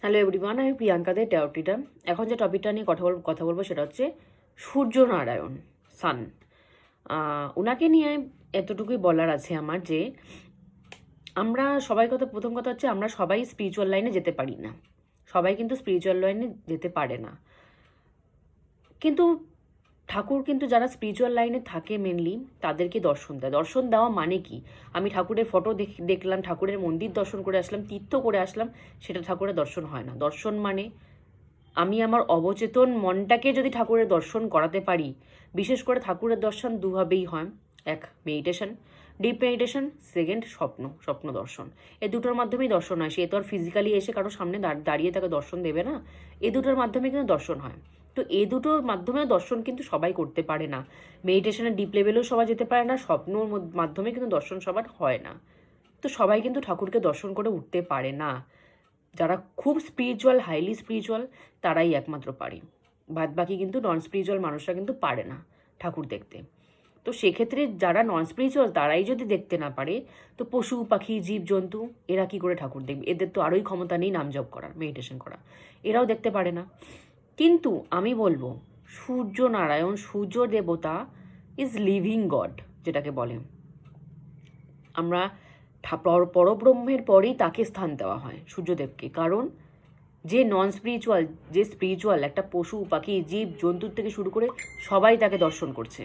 Hello everyone, আমি প্রিয়াঙ্কা দে ট্যারোটিটা। এখন যে টপিকটা নিয়ে কথা বলবো সেটা হচ্ছে সূর্য নারায়ণ, সান। ওনাকে নিয়ে এতটুকুই বলার আছে আমার যে আমরা সবাই প্রথম কথা হচ্ছে আমরা সবাই স্পিরিচুয়াল লাইনে যেতে পারি না। সবাই কিন্তু স্পিরিচুয়াল লাইনে যেতে পারে না। কিন্তু ঠাকুর কিন্তু যারা স্পিরিচুয়াল লাইনে থাকে মেনলি তাদেরকে দর্শন দেয়। দর্শন দেওয়া মানে কি? আমি ঠাকুরের ফটো দেখলাম, ঠাকুরের মন্দির দর্শন করে আসলাম, তীর্থ করে আসলাম, সেটা ঠাকুরের দর্শন হয় না। দর্শন মানে আমি আমার অবচেতন মনটাকে যদি ঠাকুরের দর্শন করাতে পারি। বিশেষ করে ঠাকুরের দর্শন দুভাবেই হয়। এক, মেডিটেশন, ডিপ মেডিটেশন। সেকেন্ড, স্বপ্ন দর্শন। এই দুটোর মাধ্যমেই দর্শন হয়। সে তো আর ফিজিক্যালি এসে কারো সামনে দাঁড়িয়ে তাকে দর্শন দেবে না। এই দুটোর মাধ্যমে কিন্তু দর্শন হয়। তো এই দুটোর মাধ্যমে দর্শন কিন্তু সবাই করতে পারে না। মেডিটেশনের ডিপ লেভেলেও সবাই যেতে পারে না, স্বপ্নর মাধ্যমে কিন্তু দর্শন সবার হয় না। তো সবাই কিন্তু ঠাকুরকে দর্শন করে উঠতে পারে না। যারা খুব স্পিরিচুয়াল, হাইলি স্পিরিচুয়াল, তারাই একমাত্র পারে। বাদ বাকি কিন্তু নন স্পিরিচুয়াল মানুষরা কিন্তু পারে না ঠাকুর দেখতে। তো সেক্ষেত্রে যারা নন স্পিরিচুয়াল তারাই যদি দেখতে না পারে, তো পশু পাখি জীবজন্তু এরা কি করে ঠাকুর দেখবে? এদের তো আরোই ক্ষমতা নেই নাম জপ করার, মেডিটেশন করা। এরাও দেখতে পারে না। কিন্তু আমি বলবো সূর্য নারায়ণ, সূর্য দেবতা ইজ লিভিং গড, যেটাকে বলে। আমরা পরব্রহ্মের পরেই তাকে স্থান দেওয়া হয় সূর্যদেবকে। কারণ যে নন স্পিরিচুয়াল, যে স্পিরিচুয়াল, একটা পশু পাখি জীব জন্তুর থেকে শুরু করে সবাই তাকে দর্শন করছে।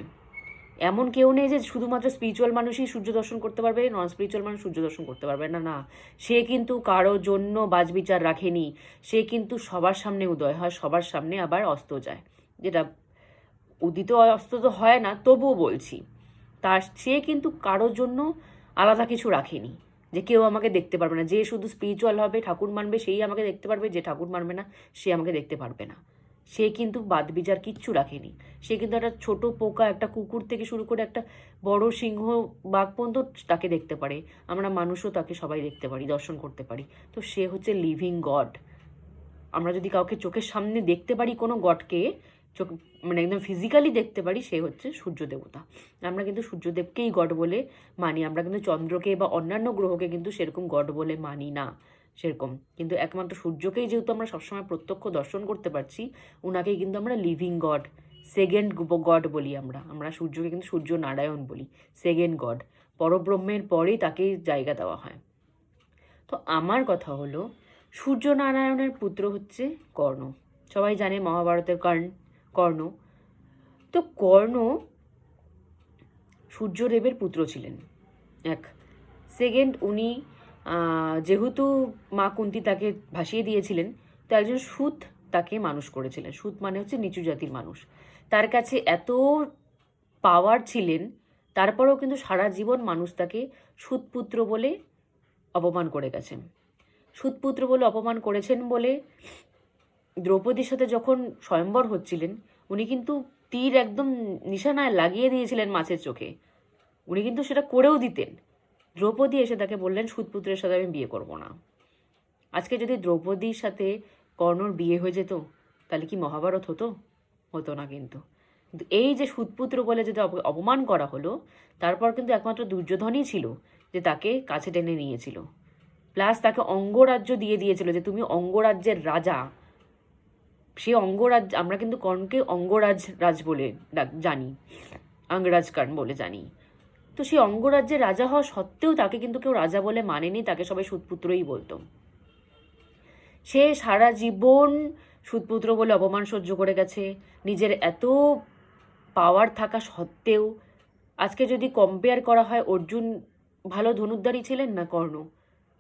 এমন কেউ নেই যে শুধুমাত্র স্পিরিচুয়াল মানুষই সূর্য দর্শন করতে পারবে, নন স্পিরিচুয়াল মানুষ সূর্য দর্শন করতে পারবে না। না, সে কিন্তু কারোর জন্য বাজবিচার রাখেনি। সে কিন্তু সবার সামনে উদয় হয়, সবার সামনে আবার অস্ত যায়। যেটা উদিত অস্ত তো হয় না, তবুও বলছি। সে কিন্তু কারোর জন্য আলাদা কিছু রাখেনি যে কেউ আমাকে দেখতে পারবে না। যে শুধু স্পিরিচুয়াল হবে, ঠাকুর মানবে, সেই আমাকে দেখতে পারবে। যে ঠাকুর মানবে না, সে আমাকে দেখতে পারবে না। সে কিন্তু বাদ বিচার কিচ্ছু রাখেনি। সে কিন্তু একটা ছোট পোকা, একটা কুকুর থেকে শুরু করে একটা বড় সিংহ বাঘ পর্যন্ত তাকে দেখতে পারে। আমরা মানুষও তাকে সবাই দেখতে পারি, দর্শন করতে পারি। তো সে হচ্ছে লিভিং গড। আমরা যদি কাউকে চোখের সামনে দেখতে পারি, কোনো গডকে চোখ মানে একদম ফিজিক্যালি দেখতে পারি, সে হচ্ছে সূর্য দেবতা। আমরা কিন্তু সূর্যদেবকেই গড বলে মানি। আমরা কিন্তু চন্দ্রকে বা অন্যান্য গ্রহকে কিন্তু সেরকম গড বলে মানি না সেরকম। কিন্তু একমাত্র সূর্যকেই যেহেতু আমরা সবসময় প্রত্যক্ষ দর্শন করতে পারছি, ওনাকেই কিন্তু আমরা লিভিং গড, সেকেন্ড গড বলি। আমরা সূর্যকে কিন্তু সূর্য নারায়ণ বলি, সেকেন্ড গড। পরব্রহ্মের পরেই তাকেই জায়গা দেওয়া হয়। তো আমার কথা হলো, সূর্যনারায়ণের পুত্র হচ্ছে কর্ণ। সবাই জানে মহাভারতের কর্ণ। তো কর্ণ সূর্যদেবের পুত্র ছিলেন। এক, সেকেন্ড, উনি যেহেতু মা কুন্তি তাকে ভাসিয়ে দিয়েছিলেন, তো একজন সূত তাকে মানুষ করেছিলেন। সূত মানে হচ্ছে নিচু জাতির মানুষ। তার কাছে এত পাওয়ার ছিলেন, তারপরেও কিন্তু সারা জীবন মানুষ তাকে সূতপুত্র বলে অপমান করে গেছেন। সূতপুত্র বলে অপমান করেছেন বলে দ্রৌপদীর সাথে যখন স্বয়ম্বর হচ্ছিলেন, উনি কিন্তু তীর একদম নিশানায় লাগিয়ে দিয়েছিলেন মাছের চোখে। উনি কিন্তু সেটা করেও দিতেন। দ্রৌপদী এসে তাকে বললেন, সূতপুত্রের সাথে আমি বিয়ে করব না। আজকে যদি দ্রৌপদীর সাথে কর্ণর বিয়ে হয়ে যেত, তাহলে কি মহাভারত হতো? হতো না কিন্তু। কিন্তু এই যে সূতপুত্র বলে যদি অপমান করা হলো, তারপর কিন্তু একমাত্র দুর্যোধনই ছিল যে তাকে কাছে টেনে নিয়েছিল। প্লাস তাকে অঙ্গরাজ্য দিয়ে দিয়েছিল যে তুমি অঙ্গরাজ্যের রাজা। সে অঙ্গরাজ, আমরা কিন্তু কর্ণকে রাজ বলে জানি, অঙ্গরাজ কর্ণ বলে জানি। তো সেই অঙ্গরাজ্যের রাজা হওয়া সত্ত্বেও তাকে কিন্তু কেউ রাজা বলে মানেনি, তাকে সবাই সূতপুত্রই বলতো। সে সারা জীবন সূতপুত্র বলে অপমান সহ্য করে গেছে, নিজের এত পাওয়ার থাকা সত্ত্বেও। আজকে যদি কম্পেয়ার করা হয়, অর্জুন ভালো ধনুর্ধারী ছিলেন না কর্ণ?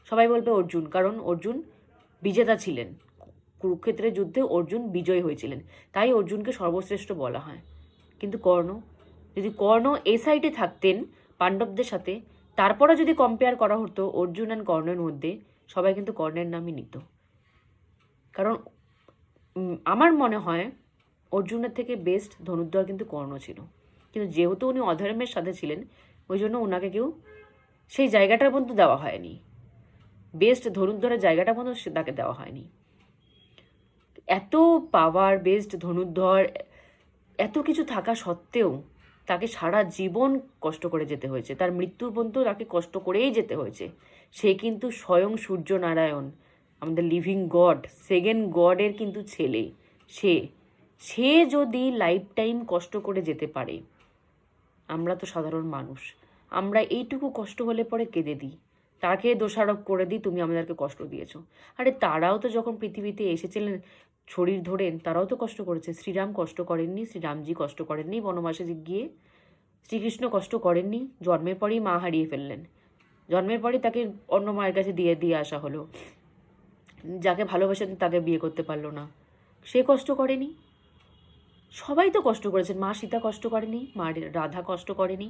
সবাই বলবে অর্জুন, কারণ অর্জুন বিজেতা ছিলেন। কুরুক্ষেত্রের যুদ্ধে অর্জুন বিজয়ী হয়েছিলেন, তাই অর্জুনকে সর্বশ্রেষ্ঠ বলা হয়। কিন্তু কর্ণ, যদি কর্ণ এ সাইডে থাকতেন পাণ্ডবদের সাথে, তারপরে যদি কম্পেয়ার করা হতো অর্জুন অ্যান্ড কর্ণের মধ্যে, সবাই কিন্তু কর্ণের নামই নিত। কারণ আমার মনে হয় অর্জুনের থেকে বেস্ট ধনুর্ধর কিন্তু কর্ণ ছিল। কিন্তু যেহেতু উনি অধর্মের সাথে ছিলেন, ওই জন্য ওনাকে কেউ সেই জায়গাটার পর্যন্ত দেওয়া হয়নি। বেস্ট ধনুর্ধরের জায়গাটা পর্যন্ত তাকে দেওয়া হয়নি। এত পাওয়ার, বেস্ট ধনুর্ধর, এত কিছু থাকা সত্ত্বেও তাকে সারা জীবন কষ্ট করে যেতে হয়েছে। তার মৃত্যুর পর্যন্ত তাকে কষ্ট করেই যেতে হয়েছে। সে কিন্তু স্বয়ং সূর্য নারায়ণ। আমাদের লিভিং গড, সেকেন্ড গডের কিন্তু ছেলে সে। সে যদি লাইফ টাইম কষ্ট করে যেতে পারে, আমরা তো সাধারণ মানুষ, আমরা এইটুকু কষ্ট হলে পরে কেঁদে দিই, তাকে দোষারোপ করে দিই তুমি আমাদেরকে কষ্ট দিয়েছো। আরে তারাও তো যখন পৃথিবীতে এসেছিলেন শরীর ধরেন, তারাও তো কষ্ট করেছে। শ্রীরাম কষ্ট করেননি, শ্রীরামজি কষ্ট করেননি বনবাসে গিয়ে, শ্রীকৃষ্ণ কষ্ট করেননি, জন্মের পরেই মা হারিয়ে ফেললেন, জন্মের পরেই তাকে অন্য মায়ের কাছে দিয়ে দিয়ে আসা হলো, যাকে ভালোবাসেন তাকে বিয়ে করতে পারলো না, সে কষ্ট করেনি। সবাই তো কষ্ট করেছেন, মা সীতা কষ্ট করেনি, মা রাধা কষ্ট করেনি,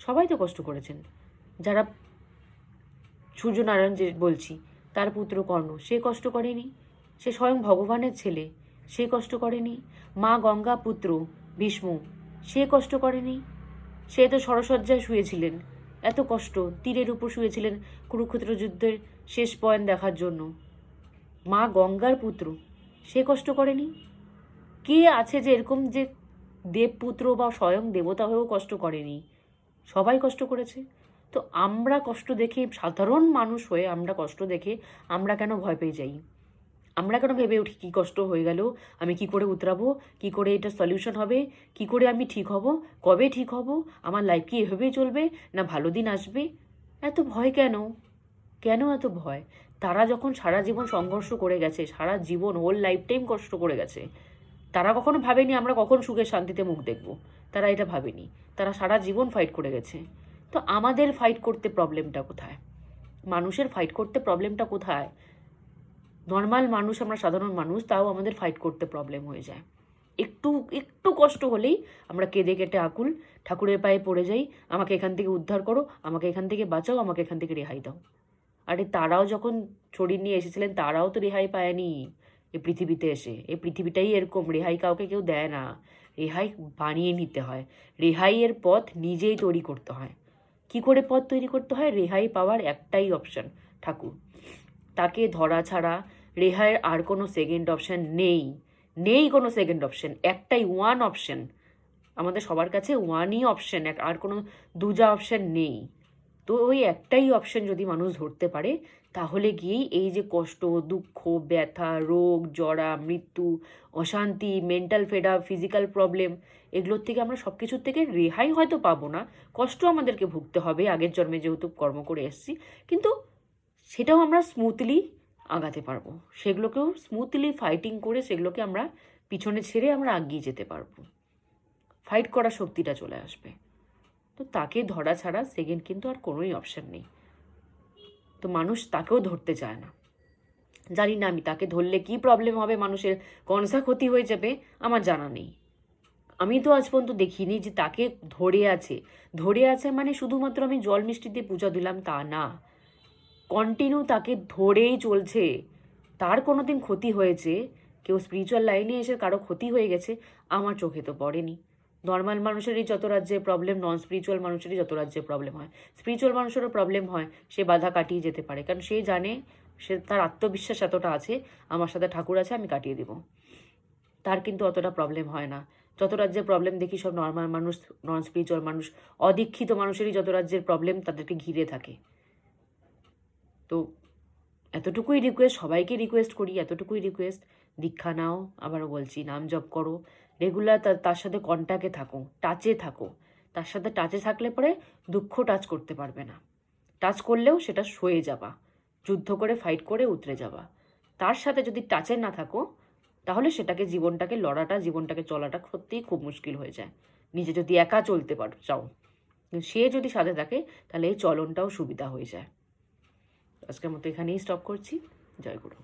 সবাই তো কষ্ট করেছেন। যারা সূর্যনারায়ণ যে বলছি তার পুত্র কর্ণ, সে কষ্ট করেনি, সে স্বয়ং ভগবানের ছেলে, সে কষ্ট করেনি। মা গঙ্গা পুত্র ভীষ্ম, সে কষ্ট করেনি, সে তো সরসজ্জায় শুয়েছিলেন, এত কষ্ট, তীরের উপর শুয়েছিলেন কুরুক্ষেত্র যুদ্ধের শেষ পয়েন্ট দেখার জন্য। মা গঙ্গার পুত্র, সে কষ্ট করেনি। কে আছে যে এরকম যে দেবপুত্র বা স্বয়ং দেবতা হয়েও কষ্ট করেনি? সবাই কষ্ট করেছে। তো আমরা কষ্ট দেখে, সাধারণ মানুষ হয়ে আমরা কষ্ট দেখে আমরা কেন ভয় পেয়ে যাই? আমরা কেন ভেবে উঠি কী কষ্ট হয়ে গেল, আমি কি করে উতরাবো, কি করে এটা সলিউশন হবে, কি করে আমি ঠিক হব, কবে ঠিক হব, আমার লাইফ কি এভাবেই চলবে, না ভালো দিন আসবে? এত ভয় কেন? কেন এত ভয়? তারা যখন সারা জীবন সংঘর্ষ করে গেছে, সারা জীবন হোল লাইফ টাইম কষ্ট করে গেছে, তারা কখনো ভাবেনি আমরা কখন সুখে শান্তিতে মুখ দেখব। তারা এটা ভাবেনি, তারা সারা জীবন ফাইট করে গেছে। তো আমাদের ফাইট করতে প্রবলেমটা কোথায়? মানুষের ফাইট করতে প্রবলেমটা কোথায়? নর্মাল মানুষ, আমরা সাধারণ মানুষ, তাও আমাদের ফাইট করতে প্রবলেম হয়ে যায়। একটু একটু কষ্ট হলেই আমরা কেঁদে কেটে আকুল ঠাকুরের পায়ে পড়ে যাই, আমাকে এখান থেকে উদ্ধার করো, আমাকে এখান থেকে বাঁচাও, আমাকে এখান থেকে রেহাই দাও। আরে তারাও যখন শরীর নিয়ে এসেছিলেন তারাও তো রেহাই পায়নি এই পৃথিবীতে এসে। এই পৃথিবীটাই এরকম, রেহাই কাউকে কেউ দেয় না, রেহাই বানিয়ে নিতে হয়। রেহাইয়ের পথ নিজেই তৈরি করতে হয়। কি করে পথ তৈরি করতে হয়? রেহাই পাওয়ার একটাই অপশান, ঠাকুর। তাকে ধরা ছাড়া রেহাইয়ের আর কোনো সেকেন্ড অপশান নেই, নেই কোনো সেকেন্ড অপশান, একটাই ওয়ান অপশান। আমাদের সবার কাছে ওয়ানই অপশান, আর কোনো দুজা অপশান নেই। তো ওই একটাই অপশন যদি মানুষ ধরতে পারে, তাহলে গিয়েই এই যে কষ্ট, দুঃখ, ব্যথা, রোগ, জরা, মৃত্যু, অশান্তি, mental fed up, physical problem, এগুলোর থেকে আমরা সব কিছুর থেকে রেহাই হয়তো পাবো না, কষ্ট আমাদেরকে ভুগতে হবে আগের জন্মে যেহেতু কর্ম করে এসেছি, কিন্তু সেটাও আমরা স্মুথলি আগাতে পারবো। সেগুলোকেও স্মুথলি ফাইটিং করে সেগুলোকে আমরা পিছনে ছেড়ে আমরা এগিয়ে যেতে পারবো, ফাইট করার শক্তিটা চলে আসবে। তো তাকে ধরা ছাড়া সেকেন্ড কিন্তু আর কোনোই অপশান নেই। তো মানুষ তাকেও ধরতে চায় না। জানি না আমি তাকে ধরলে কি প্রবলেম হবে, মানুষের কনসা ক্ষতি হয়ে যাবে, আমার জানা নেই। আমি তো আজ পর্যন্ত দেখিনি যে তাকে ধরে আছে। ধরে আছে মানে শুধুমাত্র আমি জল মিষ্টি দিয়ে পূজা দিলাম তা না, কন্টিনিউ তাকে ধরেই চলছে। তার কোনো দিন ক্ষতি হয়েছে, কেউ স্পিরিচুয়াল লাইনে এসে কারো ক্ষতি হয়ে গেছে, আমার চোখে তো পড়েনি। নর্মাল মানুষেরই যত রাজ্যে প্রবলেম, নন স্পিরিচুয়াল মানুষেরই যত রাজ্যে প্রবলেম হয়। স্পিরিচুয়াল মানুষেরও প্রবলেম হয়, সে বাধা কাটিয়ে যেতে পারে, কারণ সে জানে, সে তার আত্মবিশ্বাস এতটা আছে, আমার সাথে ঠাকুর আছে, আমি কাটিয়ে দেব। তার কিন্তু অতটা প্রবলেম হয় না। যত রাজ্যের প্রবলেম দেখি সব নর্মাল মানুষ, নন স্পিরিচুয়াল মানুষ, অদীক্ষিত মানুষেরই যত রাজ্যের প্রবলেম তাদেরকে ঘিরে থাকে। তো এতটুকুই রিকোয়েস্ট, সবাইকে রিকোয়েস্ট করি, এতটুকুই রিকোয়েস্ট, দীক্ষা নাও, আবারও বলছি, নাম জপ করো, রেগুলার তার সাথে কন্ট্যাক্টে থাকো, টাচে থাকো। তার সাথে টাচে থাকলে পরে দুঃখ টাচ করতে পারবে না, টাচ করলেও সেটা সয়ে যাবা, যুদ্ধ করে ফাইট করে উতরে যাবা। তার সাথে যদি টাচে না থাকো, তাহলে সেটাকে জীবনটাকে লড়াটা, জীবনটাকে চলাটা সত্যিই খুব মুশকিল হয়ে যায়। নিজে যদি একা চলতে চাও, সে যদি সাথে থাকে, তাহলে এই চলনটাও সুবিধা হয়ে যায়। আজকের মতো এখানেই স্টপ করছি। জয় গুরু।